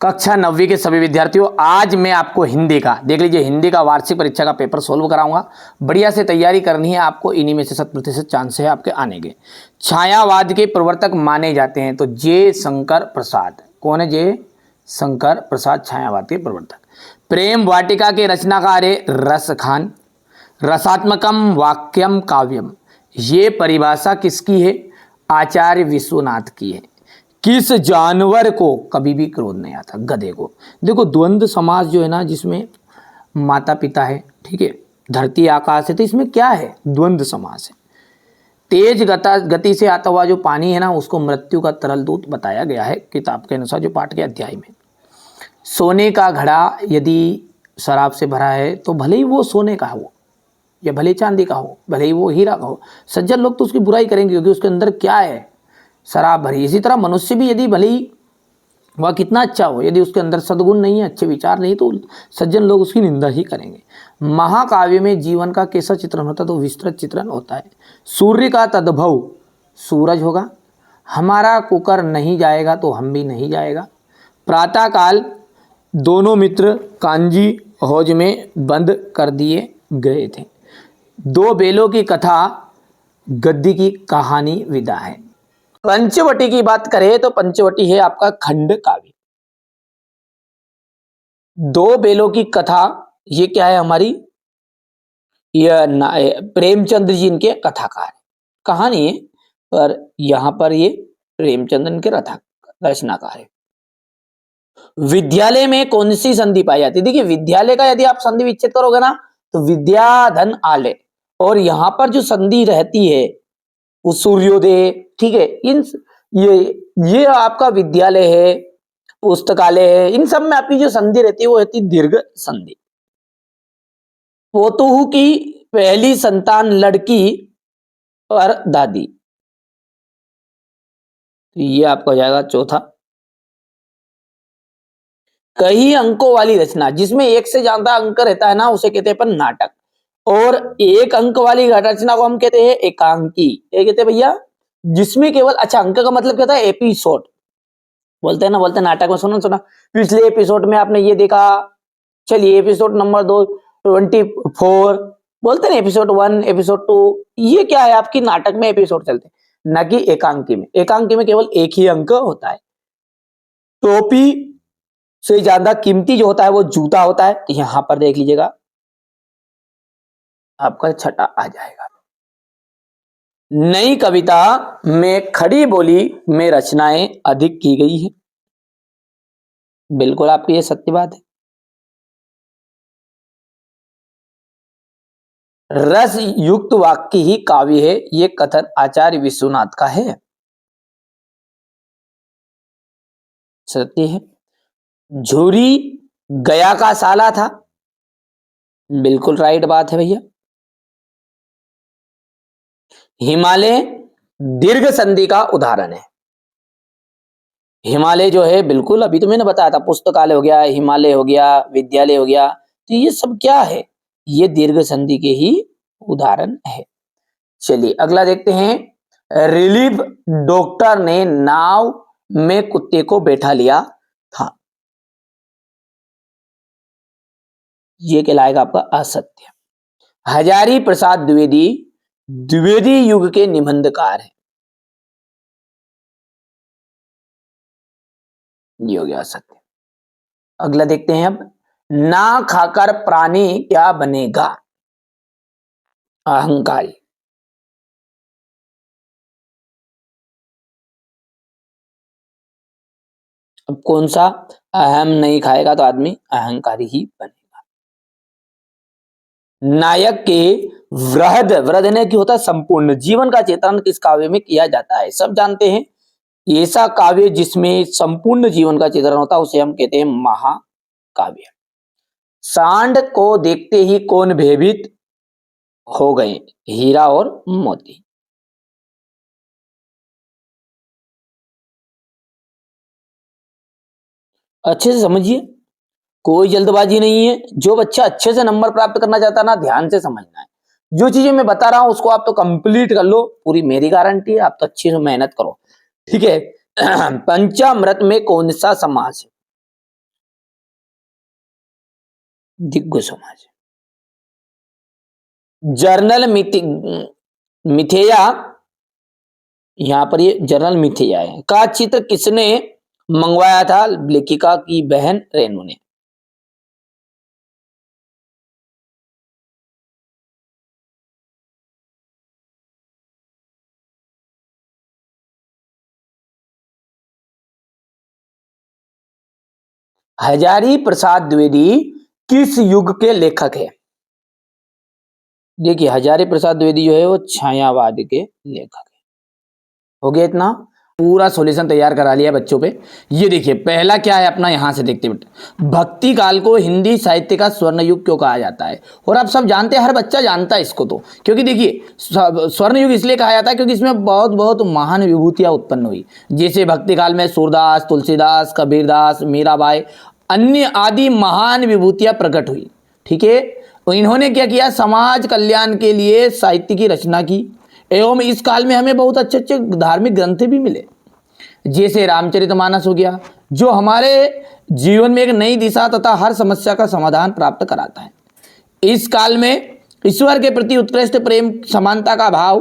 कक्षा 9वीं के सभी विद्यार्थियों, आज मैं आपको हिंदी का देख लीजिए, हिंदी का वार्षिक परीक्षा का पेपर सोल्व कराऊंगा। बढ़िया से तैयारी करनी है आपको, इन्हीं में से 100% चांस है आपके आने के। छायावाद के प्रवर्तक माने जाते हैं तो जे शंकर प्रसाद। कौन है? जे शंकर प्रसाद छायावाद के प्रवर्तक। प्रेम वाटिका के रचनाकार है रस खान। रसात्मकम वाक्यम काव्यम, ये परिभाषा किसकी है? आचार्य विश्वनाथ की है। किस जानवर को कभी भी क्रोध नहीं आता? गधे को। देखो, द्वंद्व समास जो है ना, जिसमें माता पिता है, ठीक है, धरती आकाश है, तो इसमें क्या है? द्वंद्व समास है। तेज गति से आता हुआ जो पानी है ना, उसको मृत्यु का तरल दूत बताया गया है किताब के अनुसार, जो पाठ के अध्याय में। सोने का घड़ा यदि शराब से भरा है तो भले ही वो सोने का हो या भले चांदी का हो, भले ही वो हीरा का हो, सज्जन लोग तो उसकी बुराई करेंगे क्योंकि उसके अंदर क्या है? शराब भरी। इसी तरह मनुष्य भी यदि भले ही वह कितना अच्छा हो, यदि उसके अंदर सद्गुण नहीं है, अच्छे विचार नहीं, तो सज्जन लोग उसकी निंदा ही करेंगे। महाकाव्य में जीवन का कैसा चित्रण होता है? तो विस्तृत चित्रण होता है। सूर्य का तद्भव सूरज होगा। हमारा कुकर नहीं जाएगा तो हम भी नहीं जाएगा। प्रातःकाल दोनों मित्र कांजी हौज में बंद कर दिए गए थे। दो बेलों की कथा, गद्दी की कहानी विदा है। पंचवटी की बात करें तो पंचवटी है आपका खंड काव्य। दो बेलों की कथा, ये क्या है हमारी? यह प्रेमचंद्र जी इनके कथाकार कहानी है, पर यहां पर ये प्रेमचंद्र इनके रचनाकार है। विद्यालय में कौन सी संधि पाई जाती है? देखिए, विद्यालय का यदि आप संधि विच्छेद करोगे ना, तो विद्या धन आलय, और यहां पर जो संधि रहती है वो सूर्योदय, ठीक है, इन ये आपका विद्यालय है, पुस्तकालय है, इन सब में आपकी जो संधि रहती है वो रहती है दीर्घ संधि। पोतोहू की पहली संतान लड़की और दादी, तो ये आपका हो जाएगा चौथा। कई अंकों वाली रचना, जिसमें एक से ज्यादा अंक रहता है ना, उसे कहते हैं अपन नाटक। और एक अंक वाली रचना को हम कहते हैं एकांकी। ये कहते हैं भैया जिसमें केवल, अच्छा, अंक का मतलब क्या होता है? एपिसोड बोलते हैं ना, बोलते हैं नाटक में। सुना सुना पिछले एपिसोड में आपने ये देखा, चलिए एपिसोड नंबर 24 बोलते हैं ना, एपिसोड 1, एपिसोड 2, ये क्या है? आपकी नाटक में एपिसोड चलते हैं, न कि एकांकी में। एकांकी में केवल एक ही अंक होता है। टोपी से ज्यादा कीमती जो होता है वो जूता होता है। तो यहां पर देख लीजिएगा, आपका छठा आ जाएगा। नई कविता में खड़ी बोली में रचनाएं अधिक की गई है। बिल्कुल आपकी ये सत्य बात है। रस युक्त वाक्य ही काव्य है, ये कथन आचार्य विश्वनाथ का है। सत्य है। झूरी गया का साला था। बिल्कुल राइट बात है भैया। हिमालय दीर्घ संधि का उदाहरण है। हिमालय जो है, बिल्कुल अभी तो मैंने बताया था, पुस्तकालय हो गया, हिमालय हो गया, विद्यालय हो गया, तो ये सब क्या है? ये दीर्घ संधि के ही उदाहरण है। चलिए अगला देखते हैं। रिलीफ डॉक्टर ने नाव में कुत्ते को बैठा लिया था। ये कहलाएगा आपका असत्य। हजारी प्रसाद द्विवेदी द्विवेदी युग के निबंधकार है। ये हो गया असत्य। अगला देखते हैं अब। ना खाकर प्राणी क्या बनेगा? अहंकारी। अब कौन सा? अहम नहीं खाएगा तो आदमी अहंकारी ही बनेगा। नायक के वृहद, वृहद ने की होता है संपूर्ण जीवन का चित्रण किस काव्य में किया जाता है? सब जानते हैं, ऐसा काव्य जिसमें संपूर्ण जीवन का चित्रण होता है उसे हम कहते हैं महाकाव्य। सांड को देखते ही कौन भयभीत हो गए? हीरा और मोती। अच्छे से समझिए, कोई जल्दबाजी नहीं है। जो बच्चा अच्छे से नंबर प्राप्त करना चाहता है ना, ध्यान से समझना है। जो चीजें मैं बता रहा हूं उसको आप तो कंप्लीट कर लो, पूरी मेरी गारंटी है। आप तो अच्छी से मेहनत करो, ठीक है। पंचामृत में कौन सा समास है? दिग्गज समाज। जर्नल मिथेया, यहां पर ये जर्नल मिथेया है का चित्र किसने मंगवाया था? लेखिका की बहन रेनू ने। हजारी प्रसाद द्विवेदी किस युग के लेखक है? देखिए हजारी प्रसाद द्विवेदी जो है वो छायावाद के लेखक है। हो गया इतना, पूरा सॉल्यूशन तैयार करा लिया बच्चों पे। ये देखिए पहला क्या है अपना, यहां से देखते बेटे, भक्ति काल को हिंदी साहित्य का स्वर्ण युग क्यों कहा जाता है? और आप सब जानते हैं, हर बच्चा जानता है इसको तो, क्योंकि देखिए स्वर्ण युग इसलिए कहा जाता है क्योंकि इसमें बहुत बहुत महान विभूतियां उत्पन्न हुई। जैसे भक्ति काल में सूरदास, तुलसीदास, कबीरदास, मीराबाई, अन्य आदि महान विभूतियां प्रकट हुई। ठीक है, तो इन्होंने क्या किया, समाज कल्याण के लिए साहित्य की रचना की। एवं इस काल में हमें बहुत अच्छे अच्छे धार्मिक ग्रंथ भी मिले, जैसे रामचरितमानस हो गया, जो हमारे जीवन में एक नई दिशा तथा हर समस्या का समाधान प्राप्त कराता है। इस काल में ईश्वर के प्रति उत्कृष्ट प्रेम, समानता का भाव,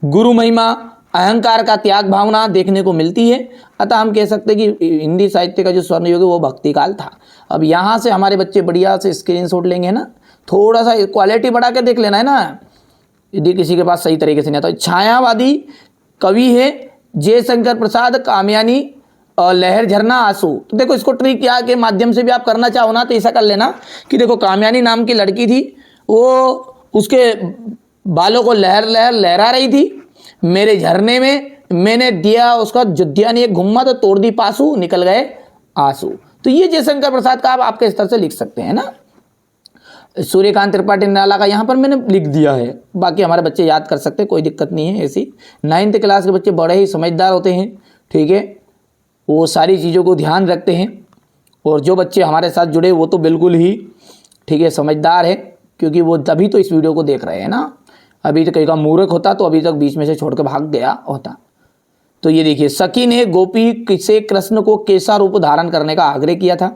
गुरु महिमा, अहंकार का त्याग भावना देखने को मिलती है। अतः हम कह सकते हैं कि हिंदी साहित्य का जो स्वर्ण युग है वो भक्ति काल था। अब यहाँ से हमारे बच्चे बढ़िया से स्क्रीनशॉट लेंगे ना, थोड़ा सा क्वालिटी बढ़ा के देख लेना है ना, यदि किसी के पास सही तरीके से नहीं आता। छायावादी कवि है जयशंकर प्रसाद कामयानी और लहर झरना आंसू। तो देखो इसको ट्रिक क्या के माध्यम से भी आप करना चाहो ना तो ऐसा कर लेना कि देखो कामयानी नाम की लड़की थी, वो उसके बालों को लहर लहर लहरा रही थी, मेरे झरने में मैंने दिया उसका जुद्धिया ने एक घुम्मा तो तोड़ दी पासू, निकल गए आंसू। तो ये जयशंकर प्रसाद का आप आपके स्तर से लिख सकते हैं ना। सूर्यकांत त्रिपाठी निराला का यहाँ पर मैंने लिख दिया है, बाकी हमारे बच्चे याद कर सकते हैं, कोई दिक्कत नहीं है ऐसी। 9th क्लास के बच्चे बड़े ही समझदार होते हैं, ठीक है, वो सारी चीज़ों को ध्यान रखते हैं। और जो बच्चे हमारे साथ जुड़े वो तो बिल्कुल ही ठीक है समझदार है, क्योंकि वो तभी तो इस वीडियो को देख रहे हैं ना। अभी तो कहीं का मूर्ख होता तो अभी तक बीच में से छोड़ कर भाग गया होता। तो ये देखिए, सखी ने गोपी से कृष्ण को कैसा रूप धारण करने का आग्रह किया था?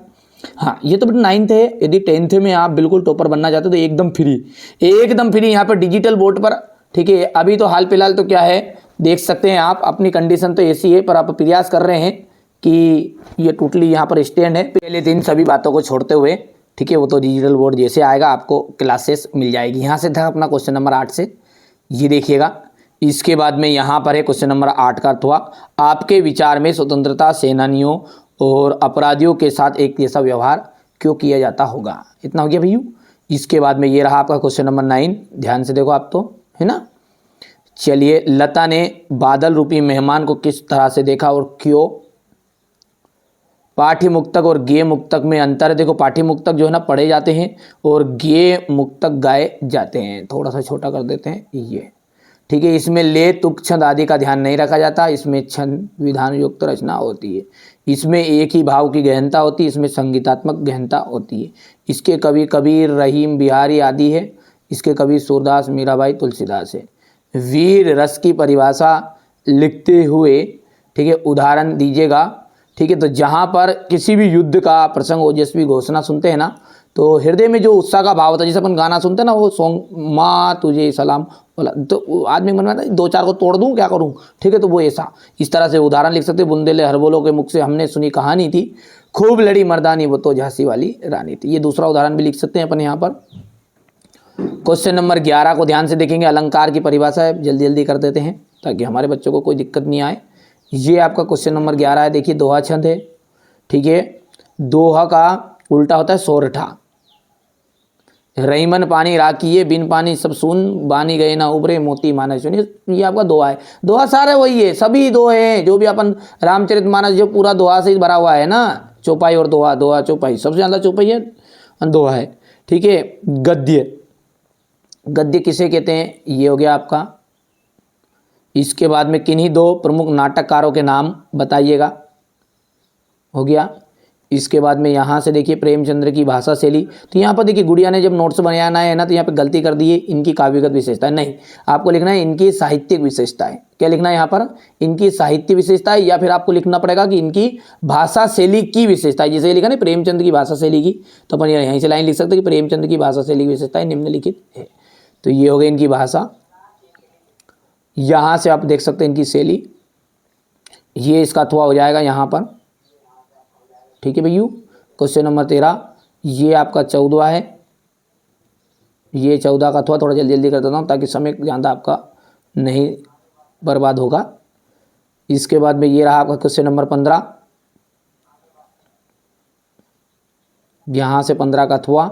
हाँ, ये तो 9th है। यदि 10th में आप बिल्कुल टॉपर बनना चाहते हो तो एकदम फ्री यहाँ पर डिजिटल बोर्ड पर, ठीक है। अभी तो हाल फिलहाल तो क्या है देख सकते हैं आप, अपनी कंडीशन तो ऐसी है, पर आप प्रयास कर रहे हैं कि ये टोटली यहाँ पर स्टैंड है। पहले दिन सभी बातों को छोड़ते हुए, ठीक है, वो तो डिजिटल बोर्ड जैसे आएगा आपको क्लासेस मिल जाएगी। यहाँ से था अपना क्वेश्चन नंबर 8 से, ये देखिएगा। इसके बाद में यहाँ पर है क्वेश्चन नंबर 8 का अर्थ हुआ, आपके विचार में स्वतंत्रता सेनानियों और अपराधियों के साथ एक जैसा व्यवहार क्यों किया जाता होगा? इतना हो गया भैया। इसके बाद में ये रहा आपका क्वेश्चन नंबर 9, ध्यान से देखो आप तो, है ना। चलिए, लता ने बादल रूपी मेहमान को किस तरह से देखा और क्यों? पाठ्य मुक्तक और गेय मुक्तक में अंतर है। देखो पाठ्य मुक्तक जो है ना पढ़े जाते हैं और गेय मुक्तक गाए जाते हैं। थोड़ा सा छोटा कर देते हैं ये, ठीक है। इसमें ले तुक छंद आदि का ध्यान नहीं रखा जाता, इसमें छंद विधान युक्त रचना होती है। इसमें एक ही भाव की गहनता होती है, इसमें संगीतात्मक गहनता होती है। इसके कवि कबीर, रहीम, बिहारी आदि है। इसके कवि सूरदास, मीराबाई, तुलसीदास है। वीर रस की परिभाषा लिखते हुए, ठीक है, उदाहरण दीजिएगा, ठीक है। तो जहाँ पर किसी भी युद्ध का प्रसंग ओजस्वी घोषणा सुनते हैं ना, तो हृदय में जो उत्साह का भाव होता है, जैसे अपन गाना सुनते हैं ना, वो सॉन्ग माँ तुझे सलाम बोला, तो आदमी मन में दो चार को तोड़ दूं क्या करूं, ठीक है। तो वो ऐसा इस तरह से उदाहरण लिख सकते हैं। बुंदेले हरबोलों के मुख से हमने सुनी कहानी थी, खूब लड़ी मर्दानी वो तो झांसी वाली रानी थी। ये दूसरा उदाहरण भी लिख सकते हैं अपन यहाँ पर। क्वेश्चन नंबर 11 को ध्यान से देखेंगे, अलंकार की परिभाषा है, जल्दी जल्दी कर देते हैं ताकि हमारे बच्चों को कोई दिक्कत नहीं आए। ये आपका क्वेश्चन नंबर 11 है। देखिए दोहा छंद है, ठीक है। दोहा का उल्टा होता है सोरठा। रहीमन पानी राखिए, बिन पानी सब सुन, बानी गए ना उबरे, मोती मानस सुनिए। ये आपका दोहा है। दोहा सारे वही है, सभी दोहे हैं जो भी अपन रामचरितमानस जो पूरा दोहा से ही भरा हुआ है ना, चौपाई और दोहा, दोहा चौपाई, सबसे ज़्यादा चौपाई है, दोहा है, ठीक है। गद्य, गद्य किसे कहते हैं? ये हो गया आपका। इसके बाद में किन्हीं दो प्रमुख नाटककारों के नाम बताइएगा, हो गया। इसके बाद में यहाँ से देखिए प्रेमचंद्र की भाषा शैली। तो यहाँ पर देखिए गुड़िया ने जब नोट्स बनाना है ना, तो यहाँ पे गलती कर दी है, इनकी काव्यगत विशेषता नहीं, आपको लिखना है इनकी साहित्यिक विशेषताएं। क्या लिखना है यहाँ पर? इनकी साहित्य विशेषताएं, या फिर आपको लिखना पड़ेगा कि इनकी भाषा शैली की विशेषताएं। जैसे लिखा ना प्रेमचंद की भाषा शैली की, तो अपन यहीं से लाइन लिख सकते हैं कि प्रेमचंद की भाषा शैली की विशेषताएं निम्नलिखित है। तो ये हो गई इनकी भाषा। यहाँ से आप देख सकते हैं इनकी शैली, ये इसका अथवा हो जाएगा यहाँ पर। ठीक है भैया। क्वेश्चन नंबर 13, ये आपका 14 है, ये 14 का अथवा। थोड़ा जल्दी जल्दी कर देता हूँ ताकि समय ज़्यादा आपका नहीं बर्बाद होगा। इसके बाद में ये रहा आपका क्वेश्चन नंबर 15, यहाँ से 15 का अथवा,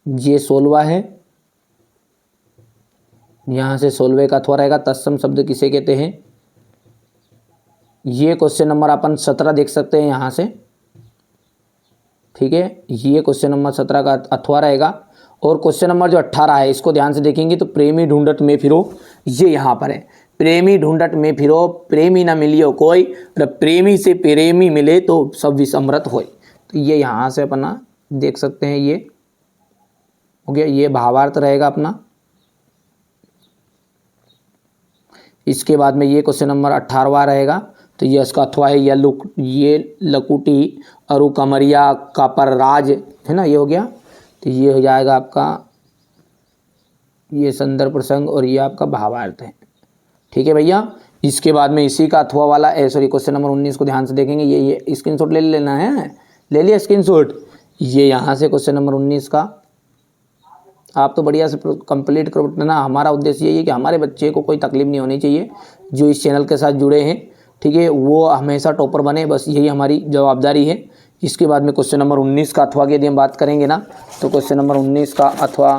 ये 16 है, यहाँ से 16वें का अथवा रहेगा। तत्सम शब्द किसे कहते हैं? ये क्वेश्चन नंबर अपन 17 देख सकते हैं यहाँ से। ठीक है, ये क्वेश्चन नंबर 17 का अथवा रहेगा। और क्वेश्चन नंबर जो 18 है, इसको ध्यान से देखेंगे तो प्रेमी ढूंढत में फिरो, ये यहाँ पर है। प्रेमी ढूंढत में फिरो, प्रेमी ना मिलियो कोई, प्रेमी से प्रेमी मिले तो सब विसमृत होए। तो ये यहाँ से अपना देख सकते हैं, ये हो गया, ये भावार्थ रहेगा अपना। इसके बाद में ये क्वेश्चन नंबर 18वां रहेगा। तो ये इसका अथवा है, ये लकुटी अरु कमरिया कापर राज, है ना, ये हो गया। तो ये हो जाएगा आपका ये संदर्भ प्रसंग, और ये आपका भावार्थ है। ठीक है भैया। इसके बाद में इसी का अथवा वाला क्वेश्चन नंबर 19 को ध्यान से देखेंगे। ये स्क्रीनशॉट ले लेना है, ले लिया स्क्रीनशॉट। ये यहाँ से क्वेश्चन नंबर 19 का आप तो बढ़िया से कंप्लीट करो ना। हमारा उद्देश्य यही है कि हमारे बच्चे को कोई तकलीफ नहीं होनी चाहिए जो इस चैनल के साथ जुड़े हैं। ठीक है, वो हमेशा टॉपर बने, बस यही हमारी जवाबदारी है। इसके बाद में क्वेश्चन नंबर 19 का अथवा की यदि हम बात करेंगे ना, तो क्वेश्चन नंबर 19 का अथवा